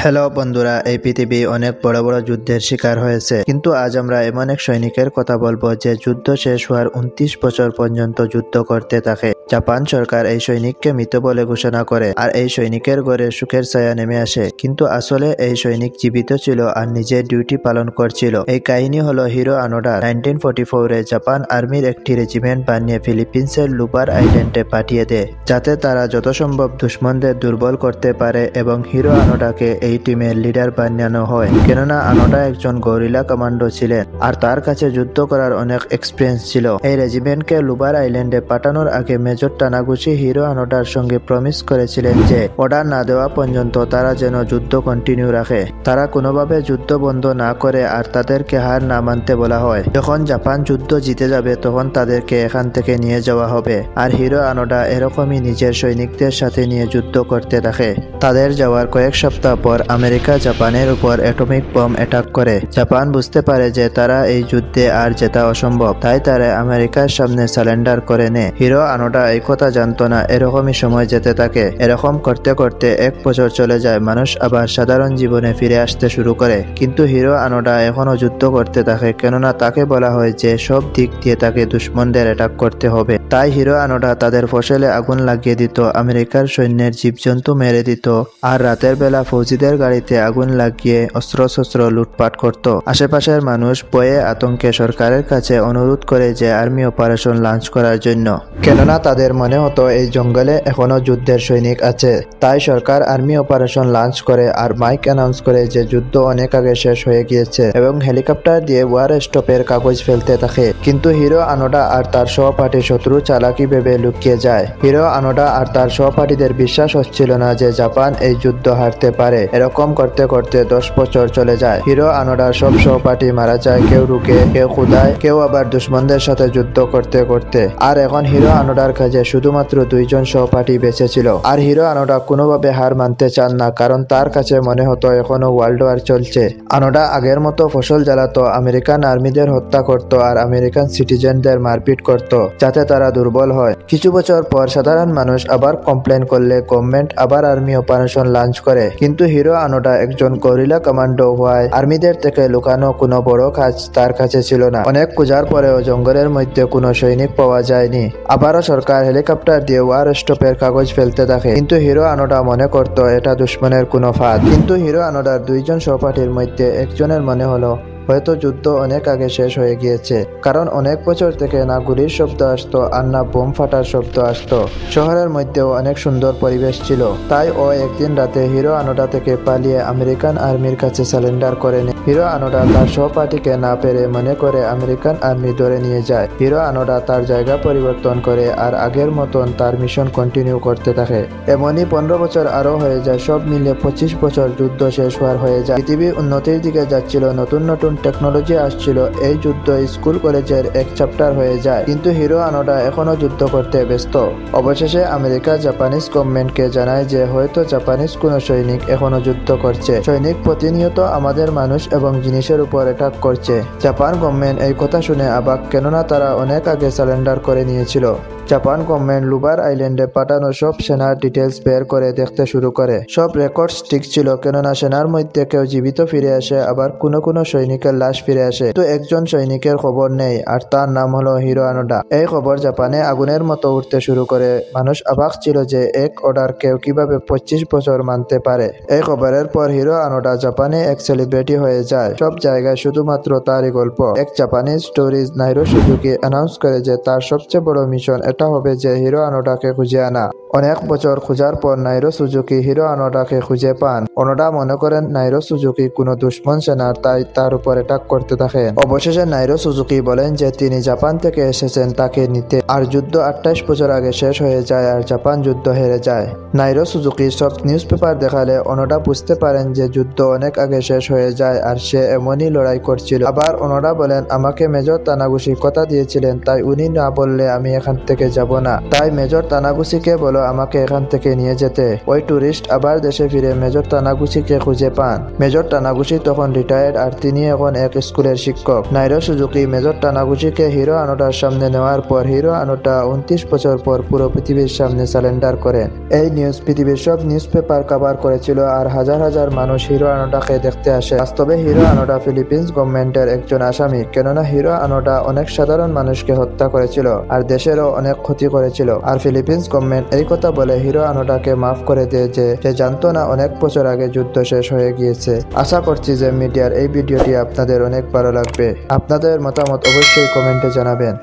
Hello বন্ধুরা, এই পৃথিবী অনেক বড় বড় যুদ্ধের শিকার হয়েছে, কিন্তু আজ আমরা এমন এক সৈনিকের কথা বলবো যে যুদ্ধ শেষ হওয়ার 29 বছর পর্যন্ত যুদ্ধ করতে থাকে। জাপান সরকার এই সৈনিককে মৃত বলে ঘোষণা করে আর এই সৈনিকের ঘরে সুখের ছায়া নেমে আসে, কিন্তু আসলে এই সৈনিক জীবিত ছিল আর নিজের ডিউটি পালন করছিল। এই কাহিনী হলো হিরো আনোডা 1944-এ জাপান আর্মির একটি রেজিমেন্ট বানিয়ে ফিলিপিন্সের লুবার আইল্যান্ডে পাঠিয়ে দেয়, যাতে তারা যত সম্ভব দুশ্মনদের দুর্বল করতে পারে, এবং হিরো আনোডাকে এই টিমের লিডার বানানো হয়, কেননা আনোডা একজন গরিলা কমান্ডো ছিলেন আর তার কাছে যুদ্ধ করার অনেক এক্সপিরিয়েন্স ছিল। এই রেজিমেন্টকে লুবার আইল্যান্ডে পাঠানোর আগে মেজর তানাগুচি হিরো আনোডার সঙ্গে প্রমিস করেছিলেন যে অর্ডার না দেওয়া পর্যন্ত তারা যেন যুদ্ধ কন্টিনিউ রাখে, তারা কোনোভাবে যুদ্ধ বন্ধ না করে আর তাদেরকে হার না মানতে বলা হয়। যখন জাপান যুদ্ধ জিতে যাবে তখন তাদেরকে এখান থেকে নিয়ে যাওয়া হবে, আর হিরো আনোডা এরকমই নিজের সৈনিকদের সাথে নিয়ে যুদ্ধ করতে থাকে। তাদের যাওয়ার কয়েক সপ্তাহ পর আমেরিকা জাপানের উপর অ্যাটমিক বম অ্যাটাক করে। জাপান বুঝতে পারে যে তারা এই যুদ্ধে আর জেতা অসম্ভব, তাই তারা আমেরিকার সামনে সারেন্ডার করে নেয়। হিরো আনোডা এই কথা জানতো না এরকমই সময় যেতে থাকে। এরকম করতে করতে 1 বছর চলে যায়, মানুষ আবার সাধারণ জীবনে ফিরে আসতে শুরু করে, কিন্তু হিরো আনোডা এখনো যুদ্ধ করতে থাকে, কেননা তাকে বলা হয় যে সব দিক দিয়ে তাকে দুশ্মনদের অ্যাটাক করতে হবে। তাই হিরো আনোডা তাদের ফসলে আগুন লাগিয়ে দিত, আমেরিকার সৈন্যের জীবজন্তু মেরে দিত, আর রাতের বেলা ফৌজিদের গাড়িতে আগুন লাগিয়ে অস্ত্রশস্ত্র লুটপাট করত। আশেপাশের মানুষ ভয়ে আতঙ্কে সরকারের কাছে অনুরোধ করে যে আর্মি অপারেশন লঞ্চ করার জন্য, কেননা তাদের মনে হতো এই জঙ্গলে এখনো যুদ্ধের সৈনিক আছে। তাই সরকার আর্মি অপারেশন লঞ্চ করে আর মাইক অ্যানাউন্স করে যে যুদ্ধ অনেক আগে শেষ হয়ে গিয়েছে, এবং হেলিকপ্টার দিয়ে ওয়ার স্টপের কাগজ ফেলতে থাকে। কিন্তু হিরো আনোডা আর তার সহপাঠী শত্রু চালাকি ভেবে লুকিয়ে যায়। হিরো আনোডা আর তার সহপাঠীদের বিশ্বাস হচ্ছিল না যে জাপান এই যুদ্ধ হারতে পারে। এরকম করতে করতে 10 বছর চলে যায়। হিরো আনোডার সব সহপাঠী মারা যায়, কেউ রুকে, কেউ ক্ষুধায়, কেউ আবার দুশ্মনদের সাথে যুদ্ধ করতে করতে। আর এখন হিরো আনোডার কাছে শুধুমাত্র 2 জন সহপাঠী বেঁচে ছিল। আর হিরো আনোডা কোনোভাবে হার মানতে চান না, কারণ তার কাছে মনে হতো এখনো ওয়ার্ল্ড ওয়ার চলছে। আনোডা আগের মতো ফসল জ্বালাতো, আমেরিকান আর্মিদের হত্যা করত আর আমেরিকান সিটিজেনদের মারপিট করত, যাতে তারা দুর্বল হয়। কিছু বছর পর সাধারণ মানুষ আবার কমপ্লেন করলে গভর্নমেন্ট আবার আর্মি অপারেশন লঞ্চ করে, কিন্তু হিরো আনোডা একজন গরিলা কমান্ডো হওয়ায় আর্মিদের থেকে লুকানো কোনো বড় কাজ তার কাছে ছিল না। অনেক খোঁজার পরেও জঙ্গলের মধ্যে কোনো সৈনিক পাওয়া যায়নি। আবারও সরকার হেলিকপ্টার দিয়ে ওয়ার স্টপের কাগজ ফেলতে থাকে, কিন্তু হিরো আনোডা মনে করত এটা দুশ্মনের কোনো ফাঁদ। কিন্তু হিরো আনোডার 2 জন সহপাঠীর মধ্যে একজনের মনে হলো হয়তো যুদ্ধ অনেক আগে শেষ হয়ে গিয়েছে, কারণ অনেক বছর থেকে না গুলির শব্দ আসতো আর না বোম ফাটার শব্দ আসতো। শহরের মধ্যেও অনেক সুন্দর পরিবেশ ছিল। তাই ও একদিন রাতে হিরো আনোডা থেকে পালিয়ে আমেরিকান আর্মির কাছে সারেন্ডার করে নেয়। হিরো আনোডা তার সহপাঠীকে না পেরে মনে করে আমেরিকান আর্মি ধরে নিয়ে যায়। হিরো আনোডা তার জায়গা পরিবর্তন করে আর আগের মতন তার মিশন কন্টিনিউ করতে থাকে। এমনই 15 বছর আরো হয়ে যায়, সব মিলে 25 বছর যুদ্ধ শেষ হওয়ার হয়ে যায়। পৃথিবী উন্নতির দিকে যাচ্ছিল, নতুন নতুন টেকনোলজি আসছিল। এই যুদ্ধ স্কুল কলেজের এক চ্যাপ্টার হয়ে যায়, কিন্তু হিরো আনোডা এখনো যুদ্ধ করতে ব্যস্ত। অবশেষে আমেরিকা জাপানিজ গভর্নমেন্টকে জানায় যে হয়তো জাপানিজ কোনো সৈনিক এখনো যুদ্ধ করছে। সৈনিক প্রতিনিয়ত আমাদের মানুষ এবং জিনিসের উপর অ্যাটাক করছে। জাপান গভর্নমেন্ট এই কথা শুনে অবাক, কেননা তারা অনেক আগে সারেন্ডার করে নিয়েছিল। জাপান গভর্নমেন্ট লুবার আইল্যান্ডে পাঠানো সব সেনার ডিটেলস বের করে দেখতে শুরু করে। সব রেকর্ডস ঠিক ছিল, কেননা সেনার মধ্যে কেউ জীবিত ফিরে আসে, আবার কোনো কোনো সৈনিকের লাশ ফিরে আসে, তো একজন সৈনিকের খবর নেই, আর তার নাম হলো হিরো আনোডা। এই খবর জাপানে আগুনের মতো উঠতে শুরু করে। মানুষ অবাক ছিল যে এক অর্ডার কেউ কিভাবে 25 বছর মানতে পারে। এই খবরের পর হিরো আনোডা জাপানে এক সেলিব্রিটি হয়ে যায়। সব জায়গায় শুধুমাত্র তারই গল্প। এক জাপানিজ স্টোরিজ নাইরো সুজুকি অ্যানাউন্স করে যে তার সবচেয়ে বড় মিশন এটা হবে যে হিরো আনোডাকে খুঁজে আনা। অনেক বছর খোঁজার পর নাইরো সুজুকি হিরো আনোডাকে খুঁজে পান। আনোডা মনে করেন নাইরো সুজুকি কোনো দুশ্মন সেনার, তাই তার উপর অ্যাটাক করতে থাকে। অবশেষে নাইরো সুজুকি বলেন যে তিনি জাপান থেকে এসেছেন তাকে নিতে, আর যুদ্ধ 28 বছর আগে শেষ হয়ে যায় আর জাপান যুদ্ধ হেরে যায়। নাইরো সুজুকি সব নিউজ পেপার দেখালে আনোডা বুঝতে পারেন যে যুদ্ধ অনেক আগে শেষ হয়ে যায় আর সে এমনই লড়াই করছিল। আবার আনোডা বলেন আমাকে মেজর তানাগুচি কথা দিয়েছিলেন, তাই উনি না বললে আমি এখান থেকে যাব না। তাই মেজর তানাগুচিকে বলা আমাকে এখান থেকে নিয়ে যেতে। ওই টুরিস্ট আবার দেশে ফিরে মেজর তানাগুচিকে খুঁজে পান। মেজর তানাগুচি তখন রিটায়ার্ড আর তিনি এখন এক স্কুলের শিক্ষক। নাইরো সুজুকি মেজর তানাগুচিকে হিরো আনোটার সামনে নেওয়ার পর হিরো আনোটা 29 বছর পর পুরো পৃথিবীর সামনে সারেন্ডার করেন। এই নিউজ পৃথিবীর সব নিউজ পেপার কভার করেছিল আর হাজার হাজার মানুষ হিরো আনোটাকে দেখতে আসে। বাস্তবে হিরো আনোটা ফিলিপিন্স গভর্নমেন্টের একজন আসামি, কেননা হিরো আনোটা অনেক সাধারণ মানুষকে হত্যা করেছিল আর দেশেরও অনেক ক্ষতি করেছিল। আর ফিলিপিন্স গভর্নমেন্ট এই কথা বলে হিরো আনোটাকে মাফ করে দেয় যে সে জানতো না অনেক বছর আগে যুদ্ধ শেষ হয়ে গিয়েছে। আশা করছি যে মিডিয়ার এই ভিডিওটি আপনাদের অনেক ভালো লাগবে। আপনাদের মতামত অবশ্যই কমেন্টে জানাবেন।